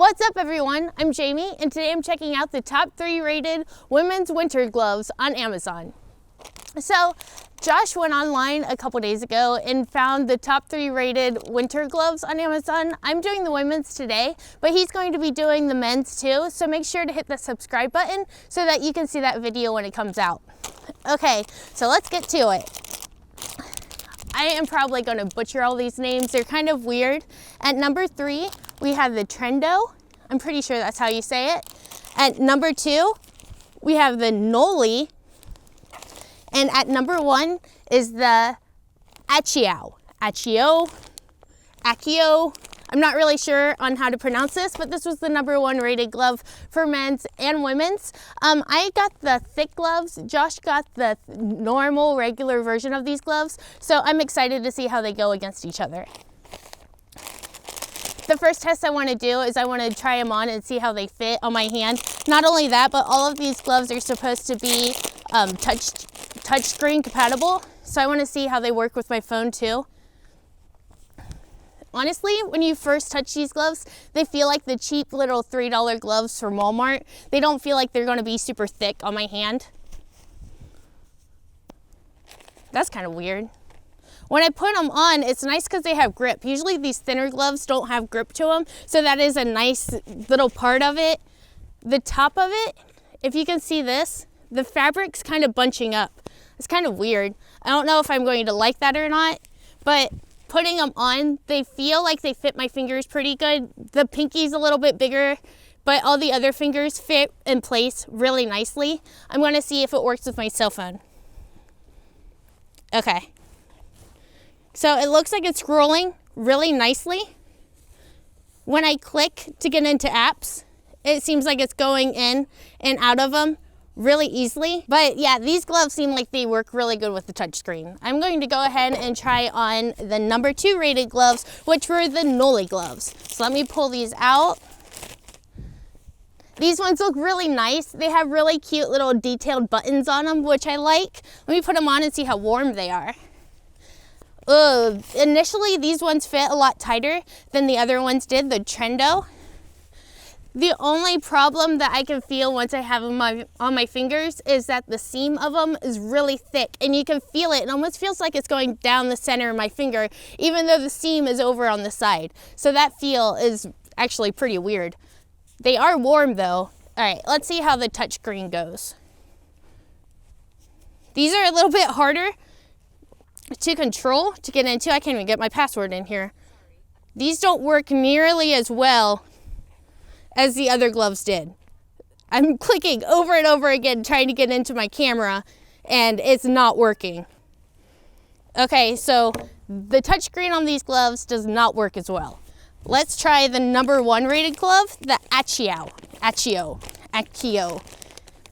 What's up everyone, I'm Jamie and today I'm checking out the top 3 rated women's winter gloves on Amazon. So Josh went online a couple days ago and found the top 3 rated winter gloves on Amazon. I'm doing the women's today, but he's going to be doing the men's too. So make sure to hit the subscribe button so that you can see that video when it comes out. Okay, so let's get to it. I am probably going to butcher all these names. They're kind of weird. At number 3, we have the Trendo. I'm pretty sure that's how you say it. At number 2, we have the Noli. And at number 1 is the Accio. I'm not really sure on how to pronounce this, but this was the number 1 rated glove for men's and women's. I got the thick gloves. Josh got the normal, regular version of these gloves. So I'm excited to see how they go against each other. The first test I want to do is I want to try them on and see how they fit on my hand. Not only that, but all of these gloves are supposed to be touchscreen compatible. So I want to see how they work with my phone too. Honestly, when you first touch these gloves, they feel like the cheap little $3 gloves from Walmart. They don't feel like they're going to be super thick on my hand. That's kind of weird. When I put them on, it's nice because they have grip. Usually these thinner gloves don't have grip to them, so that is a nice little part of it. The top of it, if you can see this, the fabric's kind of bunching up. It's kind of weird. I don't know if I'm going to like that or not, but putting them on, they feel like they fit my fingers pretty good. The pinky's a little bit bigger, but all the other fingers fit in place really nicely. I'm going to see if it works with my cell phone. Okay. So it looks like it's scrolling really nicely. When I click to get into apps, it seems like it's going in and out of them really easily. But yeah, these gloves seem like they work really good with the touchscreen. I'm going to go ahead and try on the number 2 rated gloves, which were the Noli Gloves. So let me pull these out. These ones look really nice. They have really cute little detailed buttons on them, which I like. Let me put them on and see how warm they are. Initially, these ones fit a lot tighter than the other ones did, the Trendo. The only problem that I can feel once I have them on my fingers is that the seam of them is really thick and you can feel it. It almost feels like it's going down the center of my finger, even though the seam is over on the side. So that feel is actually pretty weird. They are warm though. All right, let's see how the touchscreen goes. These are a little bit harder to control, to get into. I can't even get my password in here. These don't work nearly as well as the other gloves did. I'm clicking over and over again trying to get into my camera and it's not working. Okay, so the touchscreen on these gloves does not work as well. Let's try the number 1 rated glove, the Accio.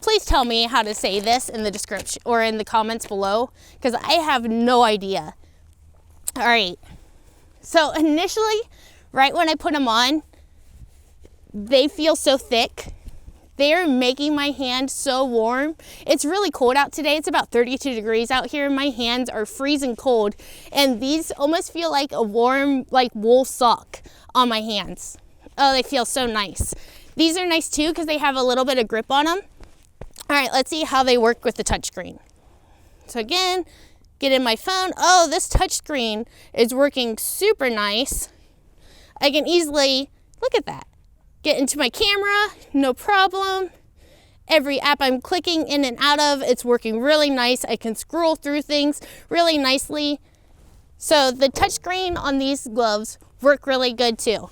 Please tell me how to say this in the description or in the comments below, because I have no idea. All right, so initially, right when I put them on, they feel so thick. They're making my hand so warm. It's really cold out today. It's about 32 degrees out here. My hands are freezing cold. And these almost feel like a warm, like wool sock on my hands. Oh, they feel so nice. These are nice too because they have a little bit of grip on them. All right, let's see how they work with the touchscreen. So again, get in my phone. Oh, this touchscreen is working super nice. I can easily, look at that. Get into my camera, no problem. Every app I'm clicking in and out of, it's working really nice. I can scroll through things really nicely. So the touchscreen on these gloves work really good too.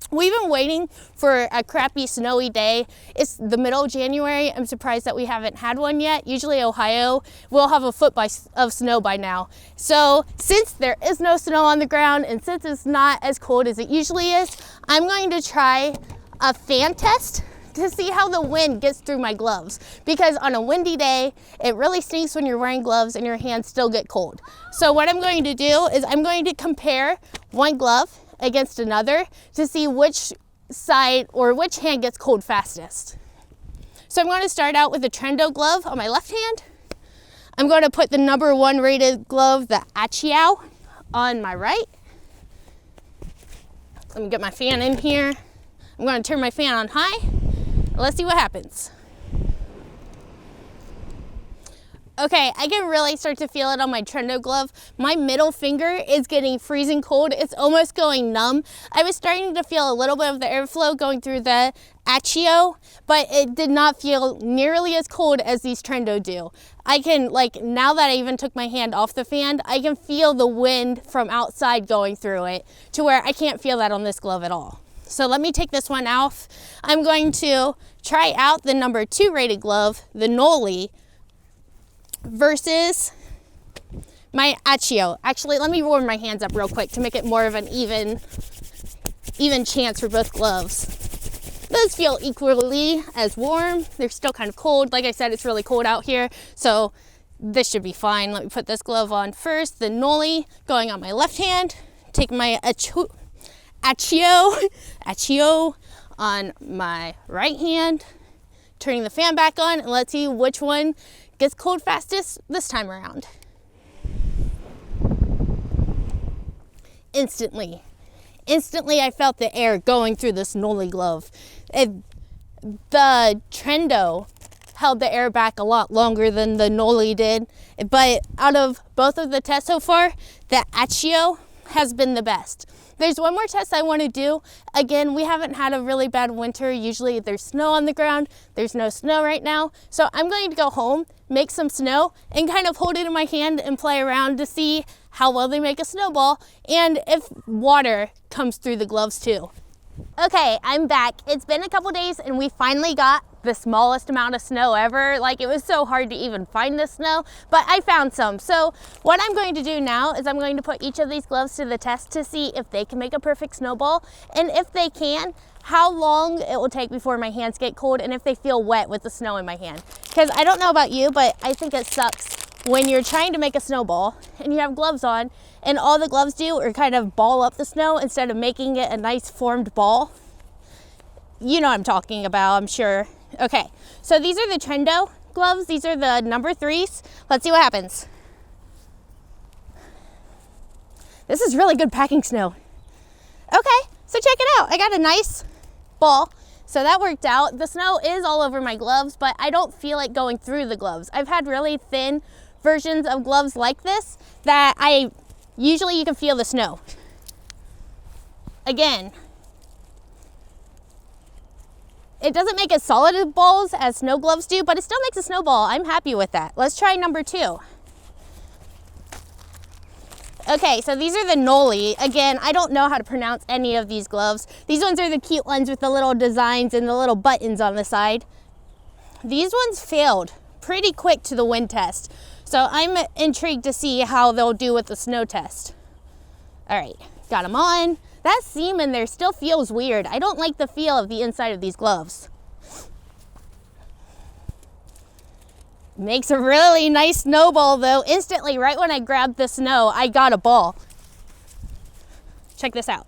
We've been waiting for a crappy snowy day. It's the middle of January. I'm surprised that we haven't had one yet. Usually Ohio will have a foot of snow by now. So since there is no snow on the ground and since it's not as cold as it usually is, I'm going to try a fan test to see how the wind gets through my gloves. Because on a windy day, it really stinks when you're wearing gloves and your hands still get cold. So what I'm going to do is I'm going to compare one glove against another to see which side or which hand gets cold fastest. So I'm going to start out with the Trendo glove on my left hand. I'm going to put the number 1 rated glove, the Accio, on my right. Let me get my fan in here. I'm going to turn my fan on high. Let's see what happens. Okay, I can really start to feel it on my Trendo glove. My middle finger is getting freezing cold. It's almost going numb. I was starting to feel a little bit of the airflow going through the Accio, but it did not feel nearly as cold as these Trendo do. I can, like, now that I even took my hand off the fan, I can feel the wind from outside going through it to where I can't feel that on this glove at all. So let me take this one off. I'm going to try out the number 2 rated glove, the Noli, versus my Accio. Actually, let me warm my hands up real quick to make it more of an even chance for both gloves. Those feel equally as warm. They're still kind of cold. Like I said, it's really cold out here, so this should be fine. Let me put this glove on first. The Noli going on my left hand. Take my Accio on my right hand. Turning the fan back on, and let's see which one gets cold fastest this time around. Instantly I felt the air going through this Noli glove. The Trendo held the air back a lot longer than the Noli did, but out of both of the tests so far, the Accio has been the best. There's one more test I want to do. Again, we haven't had a really bad winter. Usually there's snow on the ground. There's no snow right now. So I'm going to go home, make some snow, and kind of hold it in my hand and play around to see how well they make a snowball and if water comes through the gloves too. Okay, I'm back. It's been a couple days and we finally got the smallest amount of snow ever. Like, it was so hard to even find the snow, but I found some. So what I'm going to do now is I'm going to put each of these gloves to the test to see if they can make a perfect snowball, and if they can, how long it will take before my hands get cold and if they feel wet with the snow in my hand. Because I don't know about you, but I think it sucks when you're trying to make a snowball and you have gloves on and all the gloves do are kind of ball up the snow instead of making it a nice formed ball. You know what I'm talking about, I'm sure. Okay, so these are the Trendo gloves. These are the number 3s. Let's see what happens. This is really good packing snow. Okay, so check it out. I got a nice ball. So that worked out. The snow is all over my gloves, but I don't feel it going through the gloves. I've had really thin versions of gloves like this that usually you can feel the snow. Again, it doesn't make as solid balls as snow gloves do, but it still makes a snowball. I'm happy with that. Let's try number 2. Okay, so these are the Noli. Again, I don't know how to pronounce any of these gloves. These ones are the cute ones with the little designs and the little buttons on the side. These ones failed pretty quick to the wind test. So I'm intrigued to see how they'll do with the snow test. All right, got them on. That seam in there still feels weird. I don't like the feel of the inside of these gloves. Makes a really nice snowball though. Instantly, right when I grabbed the snow, I got a ball. Check this out.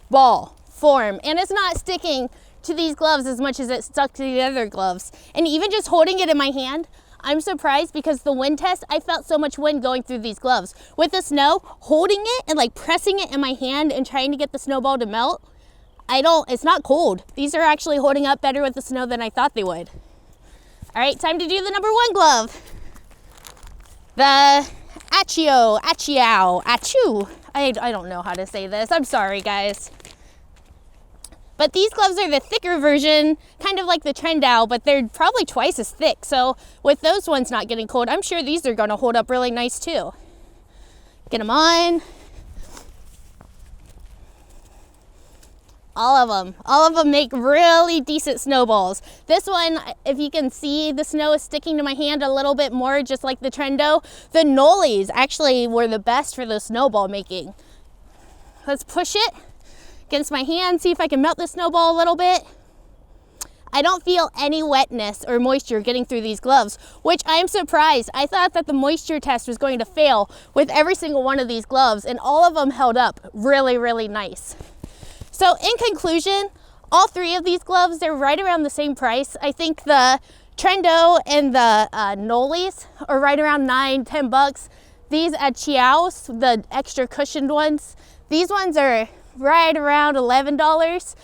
Ball form, and it's not sticking to these gloves as much as it stuck to the other gloves. And even just holding it in my hand, I'm surprised because the wind test, I felt so much wind going through these gloves. With the snow, holding it and like pressing it in my hand and trying to get the snowball to melt, it's not cold. These are actually holding up better with the snow than I thought they would. All right, time to do the number 1 glove. The Accio. I don't know how to say this. I'm sorry, guys. But these gloves are the thicker version, kind of like the Trendo, but they're probably twice as thick. So with those ones not getting cold, I'm sure these are gonna hold up really nice too. Get them on. All of them make really decent snowballs. This one, if you can see, the snow is sticking to my hand a little bit more, just like the Trendo. The Nolis actually were the best for the snowball making. Let's push it against my hand, see if I can melt the snowball a little bit. I don't feel any wetness or moisture getting through these gloves, which I am surprised. I thought that the moisture test was going to fail with every single one of these gloves, and all of them held up really, really nice. So in conclusion, all 3 of these gloves, they're right around the same price. I think the Trendo and the Nolis are right around $9-10. These Accios, the extra cushioned ones, these ones are right around $11.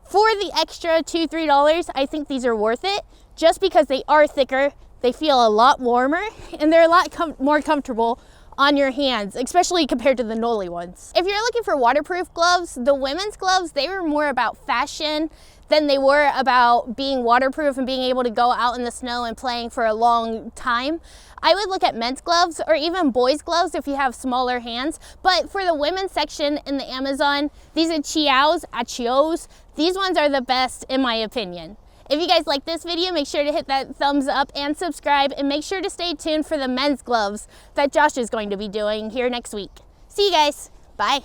For the extra $2, $3, I think these are worth it just because they are thicker, they feel a lot warmer, and they're a lot more comfortable on your hands, especially compared to the Noli ones. If you're looking for waterproof gloves, the women's gloves, they were more about fashion than they were about being waterproof and being able to go out in the snow and playing for a long time. I would look at men's gloves or even boys' gloves if you have smaller hands. But for the women's section in the Amazon, these are Achios. These ones are the best in my opinion. If you guys like this video, make sure to hit that thumbs up and subscribe, and make sure to stay tuned for the men's gloves that Josh is going to be doing here next week. See you guys. Bye.